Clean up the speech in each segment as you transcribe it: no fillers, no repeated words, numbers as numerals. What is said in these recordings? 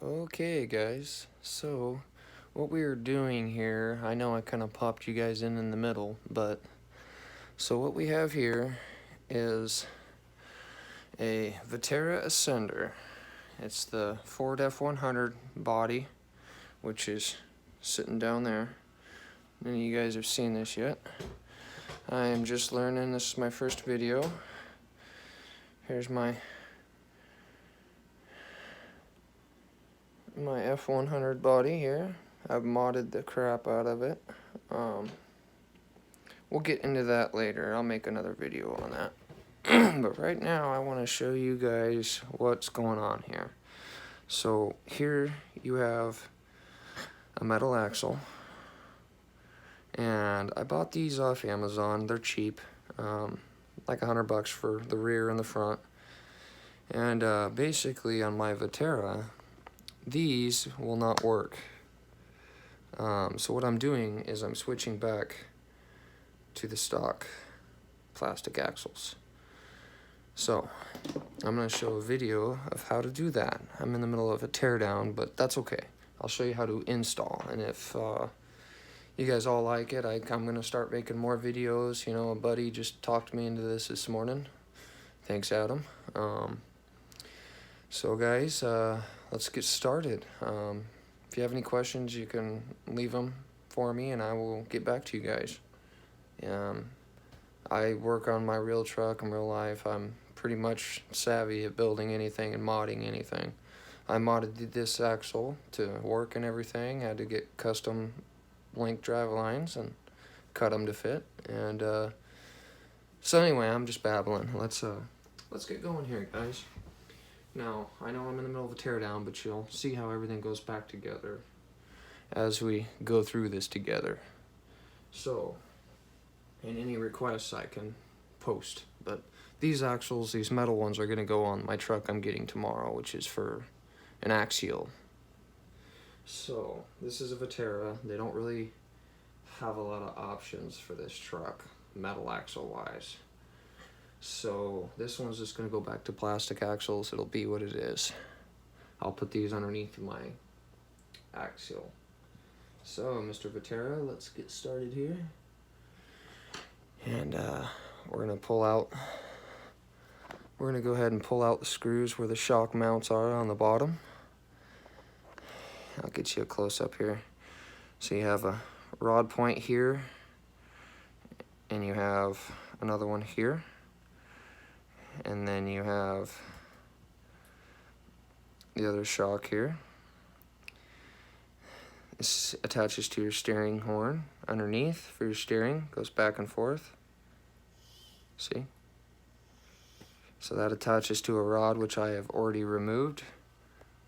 Okay, guys, so what we are doing here, I know I kind of popped you guys in the middle, but so what we have here is a Vaterra Ascender. It's the Ford F100 body, which is sitting down there. None of you guys have seen this yet. I am just learning. This is my first video. Here's my F100 body here. I've modded the crap out of it. We'll get into that later. I'll make another video on that. But right now I want to show you guys what's going on here. So here you have a metal axle, and I bought these off Amazon. They're cheap, like $100 for the rear and the front. And basically on my Vaterra, these will not work. So what I'm doing is I'm switching back to the stock plastic axles. So I'm going to show a video of how to do that. I'm in the middle of a teardown, but that's okay. I'll show you how to install, and if you guys all like it, I'm going to start making more videos. You know, a buddy just talked me into this morning. Thanks, Adam. So guys, let's get started. If you have any questions, you can leave them for me and I will get back to you guys. I work on my real truck in real life. I'm pretty much savvy at building anything and modding anything. I modded this axle to work and everything. I had to get custom link drive lines and cut them to fit. And so anyway, I'm just babbling. Let's get going here, guys. Now, I know I'm in the middle of a teardown, but you'll see how everything goes back together as we go through this together. So, and any requests I can post. But these axles, these metal ones, are going to go on my truck I'm getting tomorrow, which is for an axial. So, this is a Vaterra. They don't really have a lot of options for this truck, metal axle-wise. So this one's just going to go back to plastic axles. It'll be what it is. I'll put these underneath my axial. So Mr. Vaterra, let's get started here. And we're going to go ahead and pull out the screws where the shock mounts are on the bottom. I'll get you a close-up here. So you have a rod point here, and you have another one here. And then you have the other shock here. This attaches to your steering horn underneath for your steering, goes back and forth. See? So that attaches to a rod which I have already removed,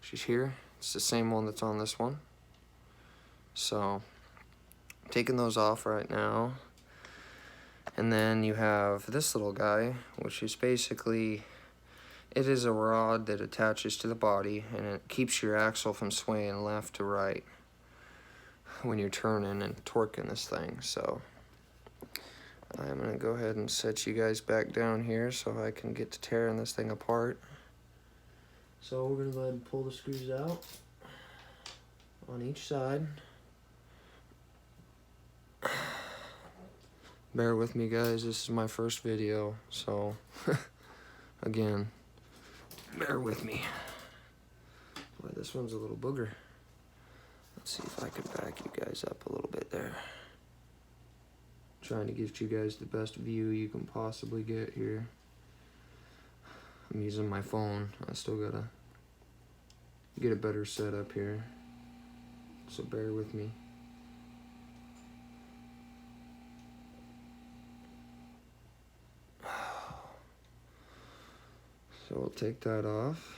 which is here. It's the same one that's on this one. So I'm taking those off right now. And then you have this little guy, which is basically, it is a rod that attaches to the body, and it keeps your axle from swaying left to right when you're turning and torquing this thing. So I'm going to go ahead and set you guys back down here so I can get to tearing this thing apart. So we're going to go ahead and pull the screws out on each side. Bear with me, guys, this is my first video, so again, bear with me. Boy, this one's a little booger. Let's see if I can back you guys up a little bit there. Trying to get you guys the best view you can possibly get here. I'm using my phone. I still gotta get a better setup here, so bear with me. So we'll take that off.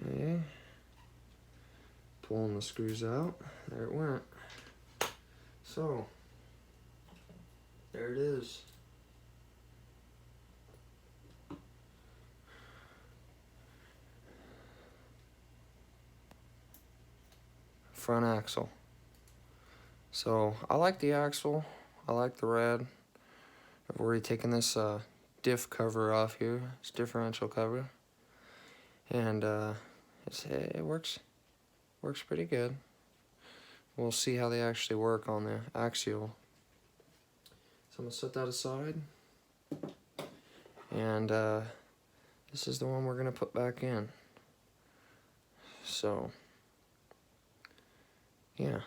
Okay. Pulling the screws out. There it went. So, there it is. Front axle. So, I like the axle. I like the red. I've already taken this diff cover off here. It's differential cover. and it works pretty good. We'll see how they actually work on the axial. So I'm gonna set that aside, and this is the one we're gonna put back in. So yeah,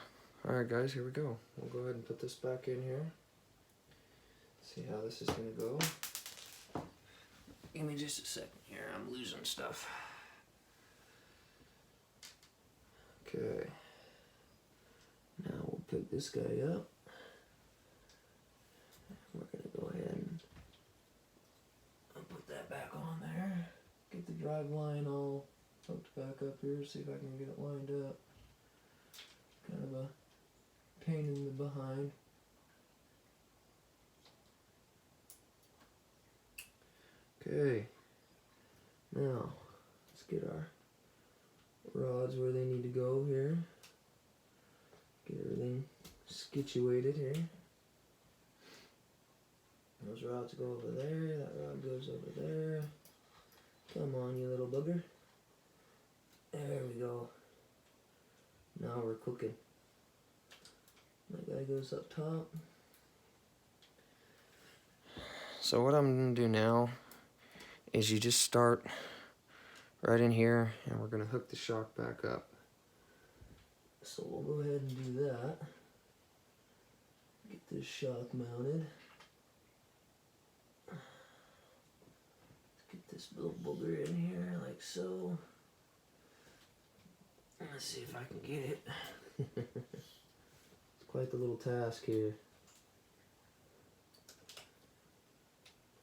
all right guys, here we go. We'll go ahead and put this back in here. See how this is gonna go. Give me just a second here, I'm losing stuff. Okay, now we'll pick this guy up. We're gonna go ahead and put that back on there. Get the drive line all hooked back up here, see if I can get it lined up. Kind of a pain in the behind. Okay, now let's get our rods where they need to go here. Get everything situated here. Those rods go over there, that rod goes over there. Come on, you little bugger. There we go. Now we're cooking. That guy goes up top. So what I'm going to do now is you just start right in here, and we're going to hook the shock back up. So we'll go ahead and do that. Get this shock mounted. Get this little booger in here like so. Let's see if I can get it. It's quite the little task here.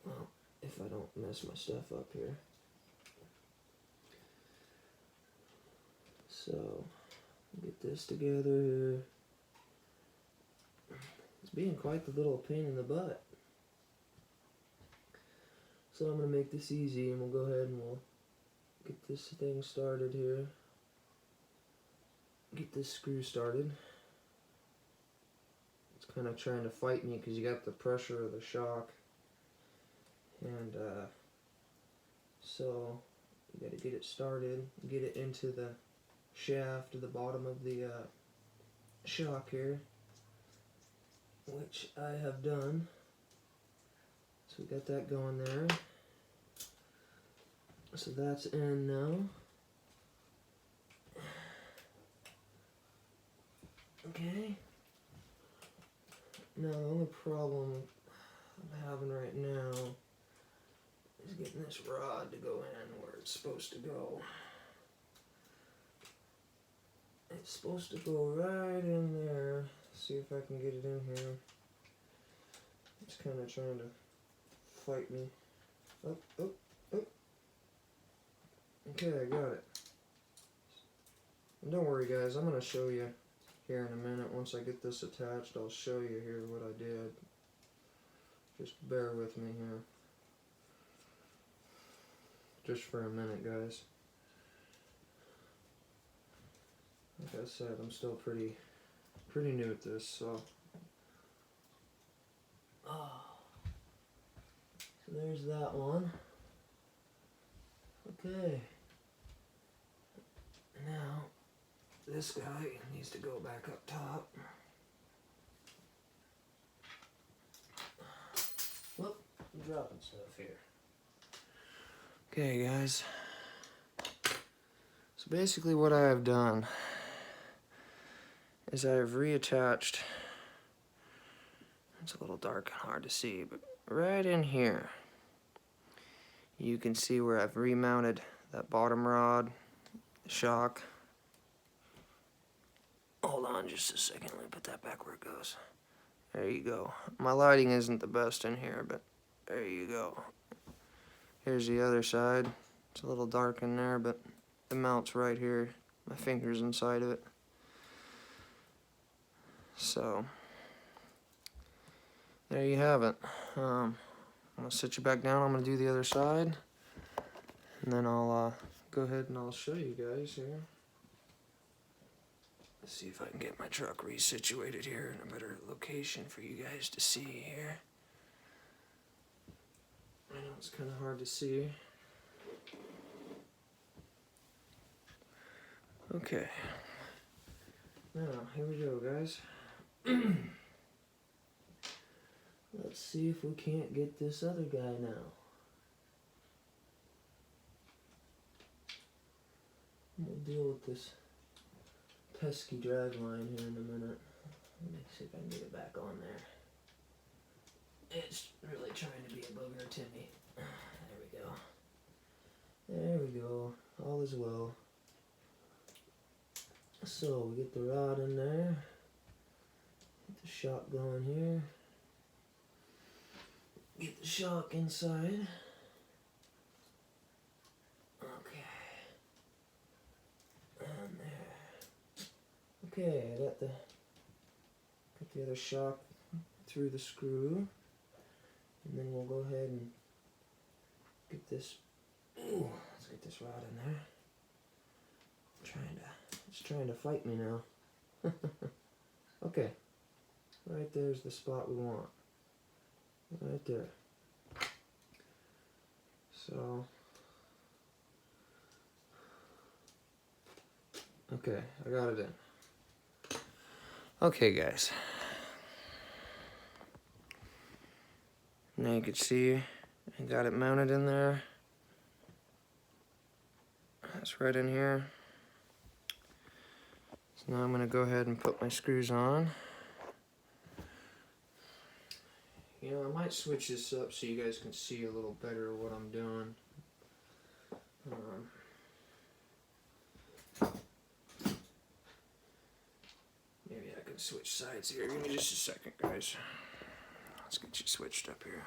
Well, if I don't mess my stuff up here. So, get this together here. It's being quite the little pain in the butt. So I'm going to make this easy, and we'll go ahead and we'll get this thing started here. Get this screw started. It's kind of trying to fight me because you got the pressure of the shock. And so you got to get it started, get it into the shaft to the bottom of the shock here, which I have done. So we got that going there. So that's in now. Okay. Now the only problem I'm having right now is getting this rod to go in where it's supposed to go. It's supposed to go right in there. See if I can get it in here. It's kind of trying to fight me. Oh, oh, oh. Okay, I got it. And don't worry guys, I'm going to show you here in a minute. Once I get this attached, I'll show you here what I did. Just bear with me here. Just for a minute, guys. Like I said, I'm still pretty new at this, so. So there's that one. Okay. Now, this guy needs to go back up top. Whoop, I'm dropping stuff here. Okay, guys. So basically what I have done is I have reattached, it's a little dark and hard to see, but right in here, you can see where I've remounted that bottom rod, the shock. Hold on just a second, let me put that back where it goes. There you go. My lighting isn't the best in here, but there you go. Here's the other side. It's a little dark in there, but the mount's right here. My finger's inside of it. So, there you have it. I'm going to sit you back down. I'm going to do the other side. And then I'll go ahead and I'll show you guys here. Let's see if I can get my truck resituated here in a better location for you guys to see here. I know it's kind of hard to see. Okay. Now, here we go, guys. Let's see if we can't get this other guy now. We'll deal with this pesky drag line here in a minute. Let me see if I can get it back on there. It's really trying to be a booger to me. There we go. There we go. All is well. So we get the rod in there. Get the shock going here. Get the shock inside. Okay. And there. Okay, I got the other shock through the screw. And then we'll go ahead and get this. Ooh, let's get this rod in there. It's trying to fight me now. Okay. Right there's the spot we want. Right there. So. Okay, I got it in. Okay, guys. Now you can see I got it mounted in there. That's right in here. So now I'm going to go ahead and put my screws on. You know, I might switch this up so you guys can see a little better what I'm doing. Maybe I can switch sides here. Give me just a second, guys. Let's get you switched up here.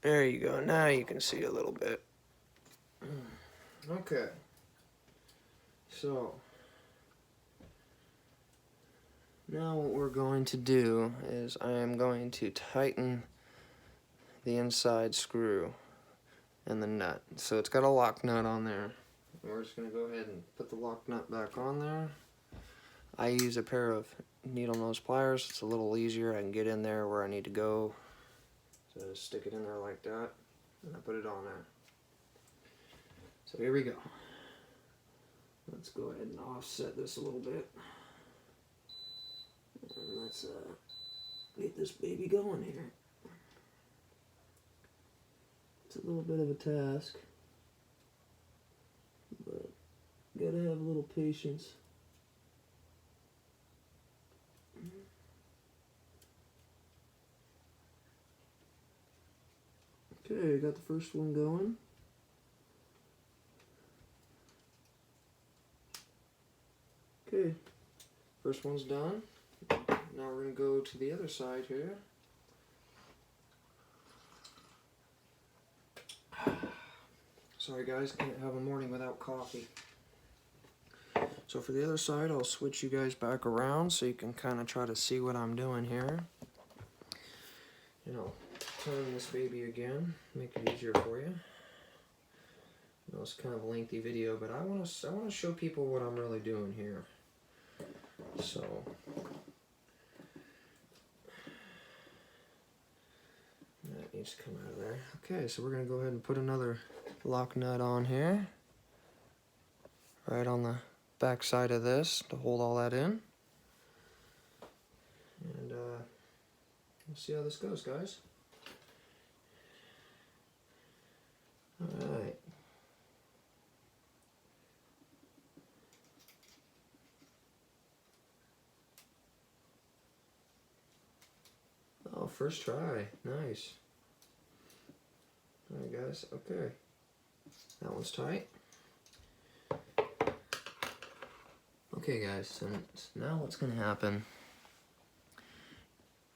There you go. Now you can see a little bit. Okay. So, now what we're going to do is I am going to tighten the inside screw and the nut. So it's got a lock nut on there. We're just going to go ahead and put the lock nut back on there. I use a pair of needle nose pliers. It's a little easier. I can get in there where I need to go. So I just stick it in there like that, and I put it on there. So here we go. Let's go ahead and offset this a little bit. And let's get this baby going here. It's a little bit of a task, but gotta have a little patience. Okay, got the first one going. Okay, first one's done. Now we're going to go to the other side here. Sorry guys, can't have a morning without coffee. So for the other side, I'll switch you guys back around so you can kind of try to see what I'm doing here. You know, turn this baby again, make it easier for you. I know it's kind of a lengthy video, but I want to show people what I'm really doing here. So that needs to come out of there. Okay, so we're going to go ahead and put another lock nut on here, right on the back side of this to hold all that in. And we'll see how this goes, guys. Alright. Oh, first try. Nice. Alright, guys. Okay. That one's tight. Okay, guys. So now what's going to happen,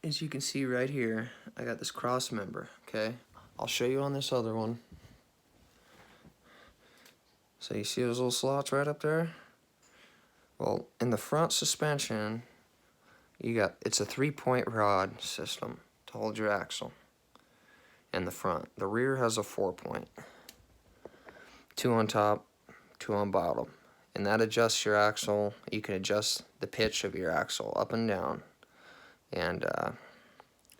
as you can see right here, I got this cross member, okay? I'll show you on this other one. So you see those little slots right up there? Well, in the front suspension, it's a 3-point rod system to hold your axle in the front. The rear has a 4-point. 2 on top, 2 on bottom. And that adjusts your axle. You can adjust the pitch of your axle up and down. And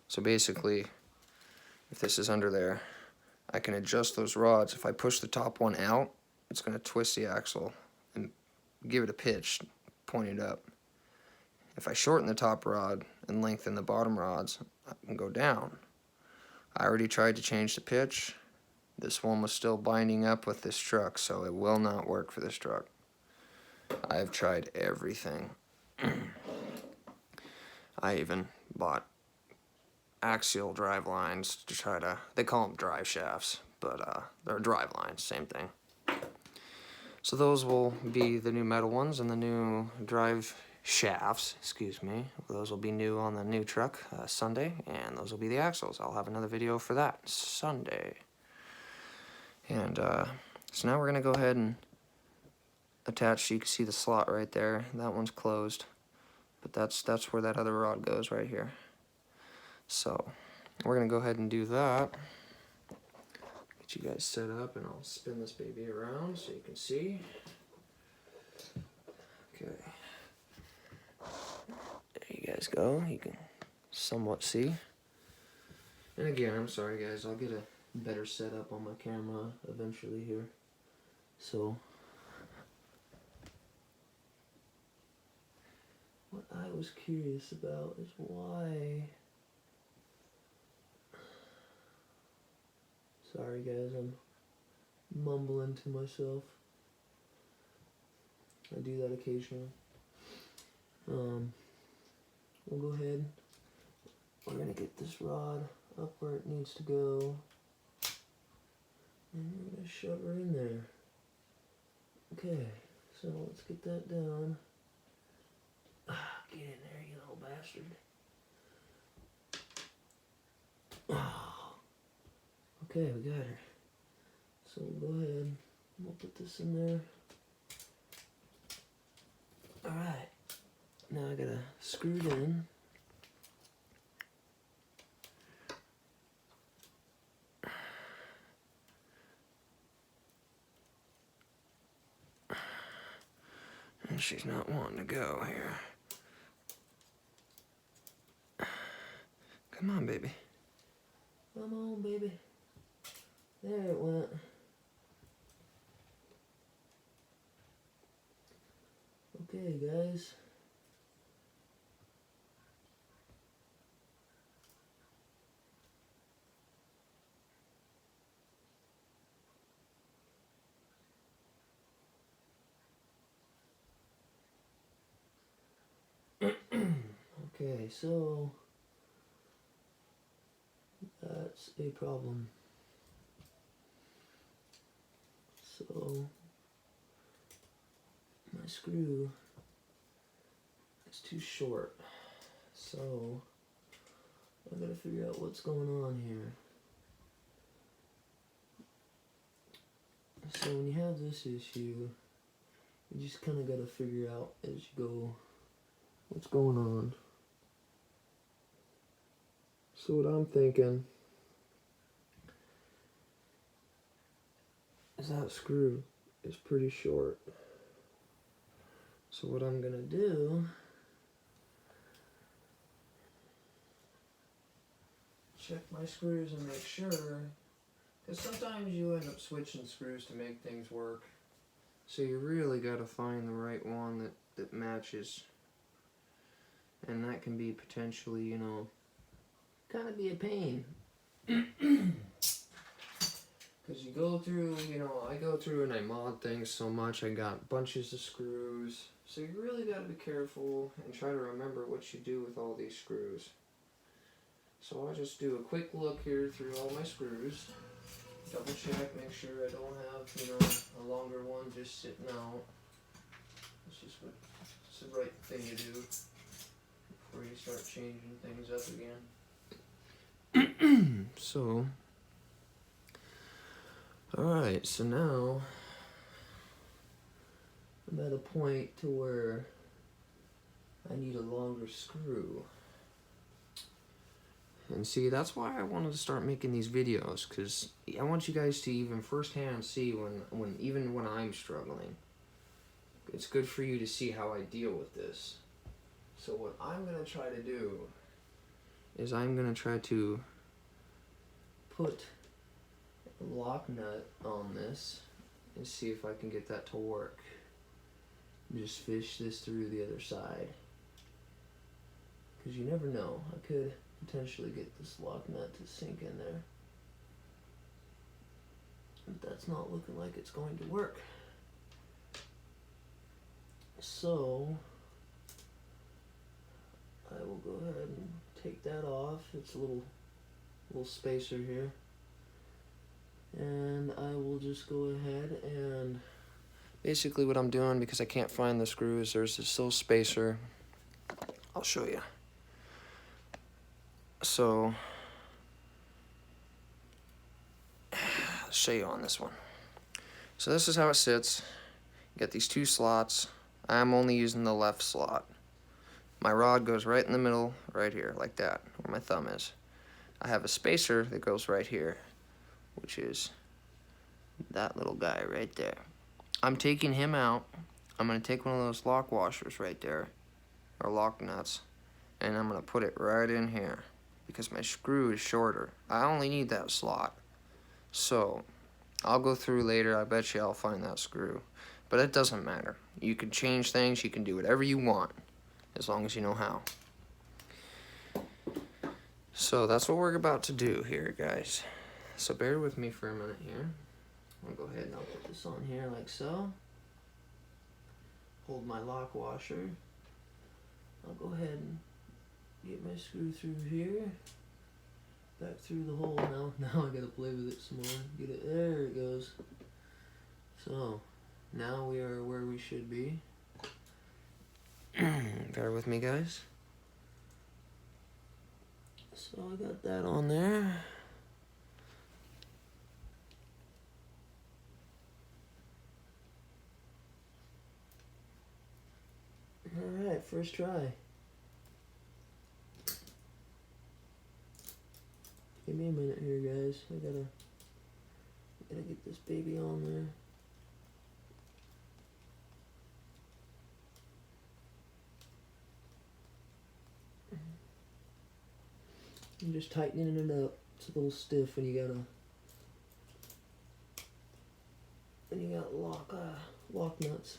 so basically, if this is under there, I can adjust those rods. If I push the top one out, it's going to twist the axle and give it a pitch pointed up. If I shorten the top rod and lengthen the bottom rods, I can go down. I already tried to change the pitch. This one was still binding up with this truck, so it will not work for this truck. I've tried everything. I even bought axial drive lines to try to, they call them drive shafts, but they're drive lines, same thing. So those will be the new metal ones, and the new drive shafts, excuse me, those will be new on the new truck Sunday, and those will be the axles. I'll have another video for that Sunday. And so now we're gonna go ahead and attach. You can see the slot right there. That one's closed, but that's where that other rod goes right here. So we're gonna go ahead and do that. Get you guys set up, and I'll spin this baby around so you can see. Okay. There you guys go. You can somewhat see. And again, I'm sorry guys, I'll get a better setup on my camera eventually here. So what I was curious about is why. Sorry guys, I'm mumbling to myself. I do that occasionally. We'll go ahead. We're gonna get this rod up where it needs to go, and we're gonna shove her in there. Okay, so let's get that down. Get in there, you little bastard. Okay, we got her. So we'll go ahead, we'll put this in there. Alright, now I gotta screw it in. And she's not wanting to go here. Come on, baby. Come on, baby. There it went. Okay, guys. Okay, so that's a problem. So my screw is too short. So I gotta figure out what's going on here. So when you have this issue, you just kind of gotta figure out as you go what's going on. So what I'm thinking is that screw is pretty short. So what I'm gonna do, check my screws and make sure, because sometimes you end up switching screws to make things work. So you really gotta find the right one that matches. And that can be potentially, you know, kind of be a pain. Because you go through, you know, I go through and I mod things so much, I got bunches of screws. So you really got to be careful and try to remember what you do with all these screws. So I'll just do a quick look here through all my screws. Double check, make sure I don't have, you know, a longer one just sitting out. It's just it's the right thing to do before you start changing things up again. So, alright, so now I'm at a point to where I need a longer screw. And see, that's why I wanted to start making these videos, because I want you guys to even firsthand see even when I'm struggling. It's good for you to see how I deal with this. So what I'm going to try to do is I'm going to try to put a lock nut on this and see if I can get that to work. Just fish this through the other side, because you never know, I could potentially get this lock nut to sink in there, but that's not looking like it's going to work. So I will go ahead and take that off. It's a little spacer here, and I will just go ahead and basically what I'm doing, because I can't find the screws, there's this little spacer. I'll show you. So I'll show you on this one. So this is how it sits. You got these two slots. I'm only using the left slot. My rod goes right in the middle, right here, like that, where my thumb is. I have a spacer that goes right here, which is that little guy right there. I'm taking him out. I'm going to take one of those lock washers right there, or lock nuts, and I'm going to put it right in here, because my screw is shorter. I only need that slot. So I'll go through later. I bet you I'll find that screw. But it doesn't matter. You can change things. You can do whatever you want, as long as you know how. So that's what we're about to do here, guys. So bear with me for a minute here. I'll go ahead and I'll put this on here like so. Hold my lock washer. I'll go ahead and get my screw through here. Back through the hole now. Now I gotta play with it some more. Get it, there it goes. So, now we are where we should be. Bear with me, guys. So I got that on there. Alright, first try. Give me a minute here, guys. I gotta get this baby on there. I'm just tightening it up. It's a little stiff when you got lock nuts.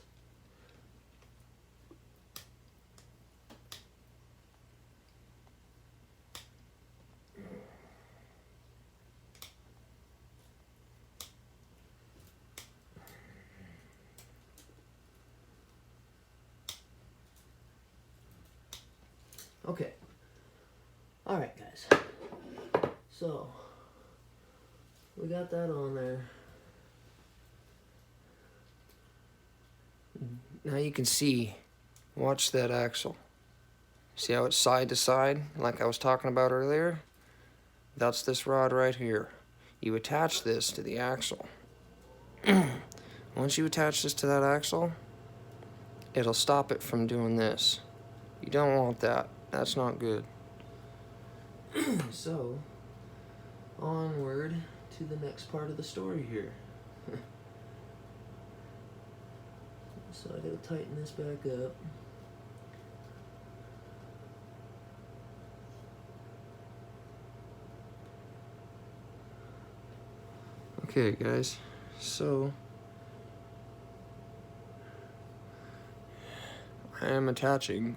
Okay. Alright, guys. So, we got that on there. Now you can see, watch that axle. See how it's side to side, like I was talking about earlier? That's this rod right here. You attach this to the axle. Once you attach this to that axle, it'll stop it from doing this. You don't want that. That's not good. So, onward to the next part of the story here. So I gotta tighten this back up. Okay, guys, so I am attaching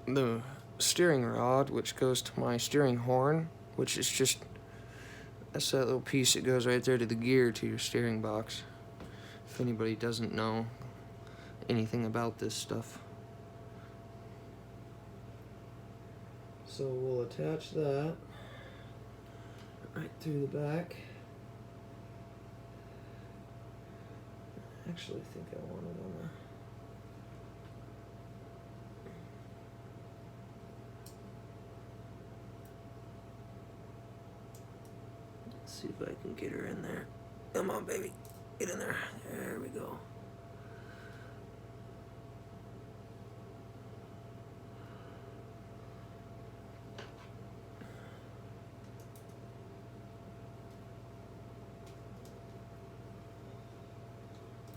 the steering rod, which goes to my steering horn, which is just, that's that little piece that goes right there to the gear to your steering box, if anybody doesn't know anything about this stuff. So we'll attach that right through the back. Actually, I think I want it on the... Let's see if I can get her in there. Come on, baby. Get in there. There we go.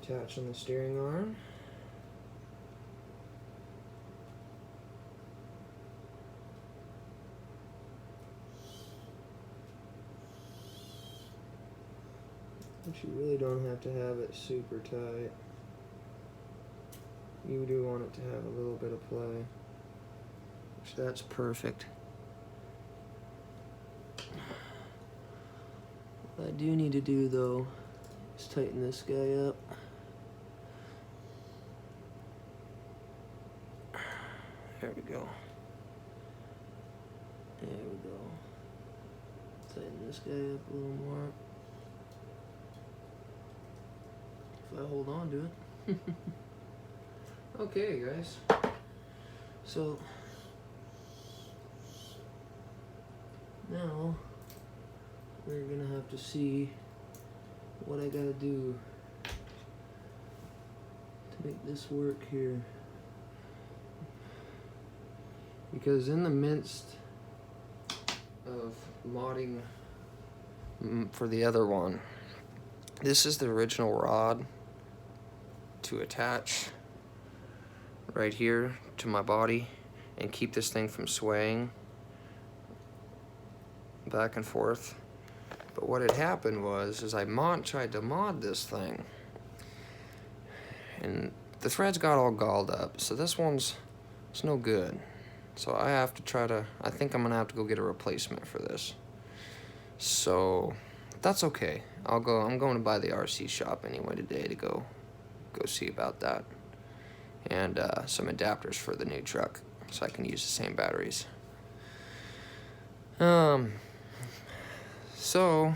Attach on the steering arm. But you really don't have to have it super tight. You do want it to have a little bit of play, which that's perfect. What I do need to do though is tighten this guy up. There we go. There we go. Tighten this guy up a little more. If I hold on to it. Okay, guys. So now we're gonna have to see what I gotta do to make this work here. Because in the midst of modding for the other one, this is the original rod to attach right here to my body and keep this thing from swaying back and forth. But what had happened was I tried to mod this thing, and the threads got all galled up, so this one's it's no good. So I have to I think I'm gonna have to go get a replacement for this. So that's okay. I'm going to buy the RC shop anyway today to go see about that. And some adapters for the new truck so I can use the same batteries. So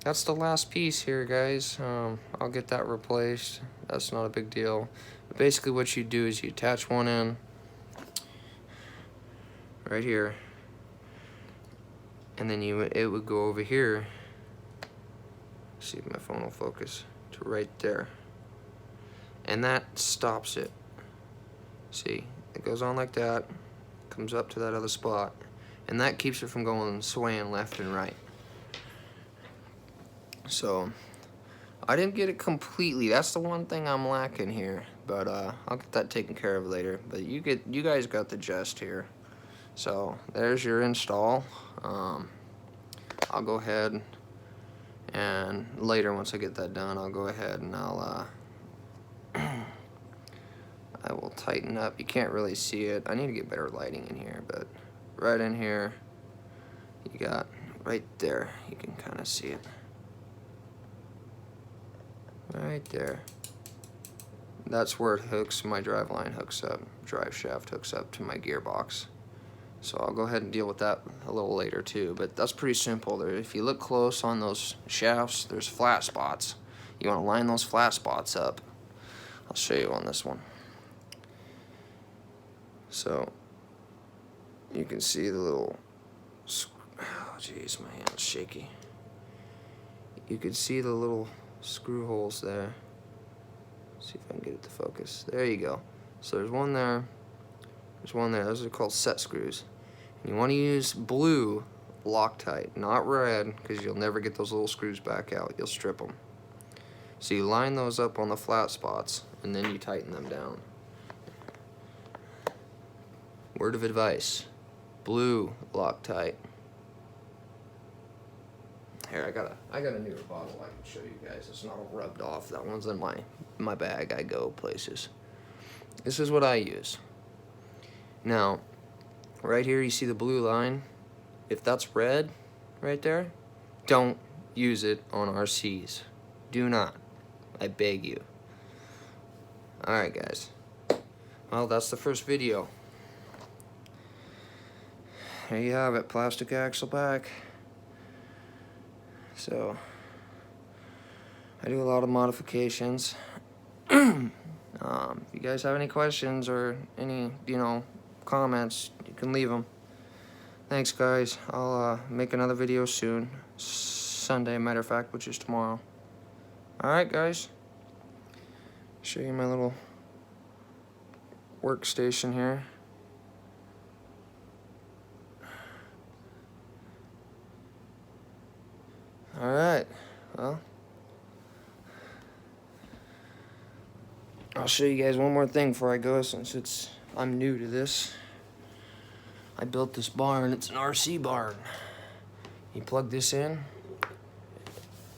that's the last piece here, guys. I'll get that replaced. That's not a big deal. But basically what you do is you attach one end right here, and then it would go over here. See if my phone will focus to right there, and that stops it. See, it goes on like that, comes up to that other spot, and that keeps it from going swaying left and right. So I didn't get it completely. That's the one thing I'm lacking here, but I'll get that taken care of later. But you guys got the gist here. So there's your install. I'll go ahead and later, once I get that done, I'll go ahead and I will tighten up. You can't really see it. I need to get better lighting in here, but right in here, you got right there. You can kind of see it. Right there. That's where it hooks, my drive line hooks up, drive shaft hooks up to my gearbox. So I'll go ahead and deal with that a little later too, but that's pretty simple. If you look close on those shafts, there's flat spots. You want to line those flat spots up. I'll show you on this one. So you can see the little, oh jeez, my hand's shaky. You can see the little screw holes there. See if I can get it to focus. There you go. So there's one there. There's one there. Those are called set screws. And you want to use blue Loctite, not red, because you'll never get those little screws back out. You'll strip them. So you line those up on the flat spots, and then you tighten them down. Word of advice: blue Loctite. Here, I got a newer bottle I can show you guys. It's not all rubbed off. That one's in my bag. I go places. This is what I use. Now, right here you see the blue line. If that's red right there, don't use it on RCs. Do not. I beg you. Alright guys. Well, that's the first video. There you have it, plastic axle back. So, I do a lot of modifications. If you guys have any questions or any, comments, you can leave them. Thanks, guys. I'll make another video soon. Sunday, matter of fact, which is tomorrow. Alright, guys. Show you my little workstation here. Alright, well, I'll show you guys one more thing before I go, since I'm new to this. I built this barn. It's an RC barn. You plug this in,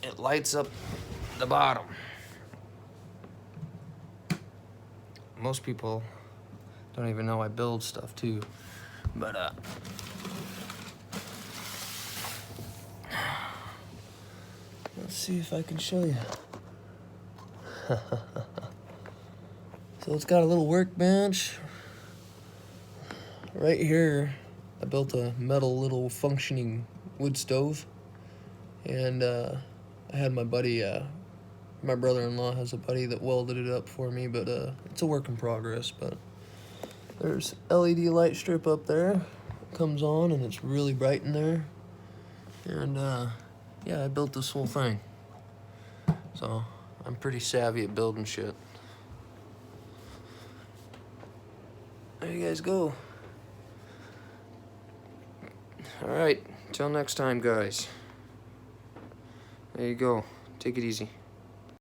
it lights up the bottom. Most people don't even know I build stuff too, but let's see if I can show you. So it's got a little workbench. Right here, I built a metal little functioning wood stove. And I had my buddy, my brother-in-law has a buddy that welded it up for me, but it's a work in progress. But there's LED light strip up there. It comes on and it's really bright in there. And yeah, I built this whole thing. So I'm pretty savvy at building shit. There you guys go. Alright, till next time, guys. There you go. Take it easy.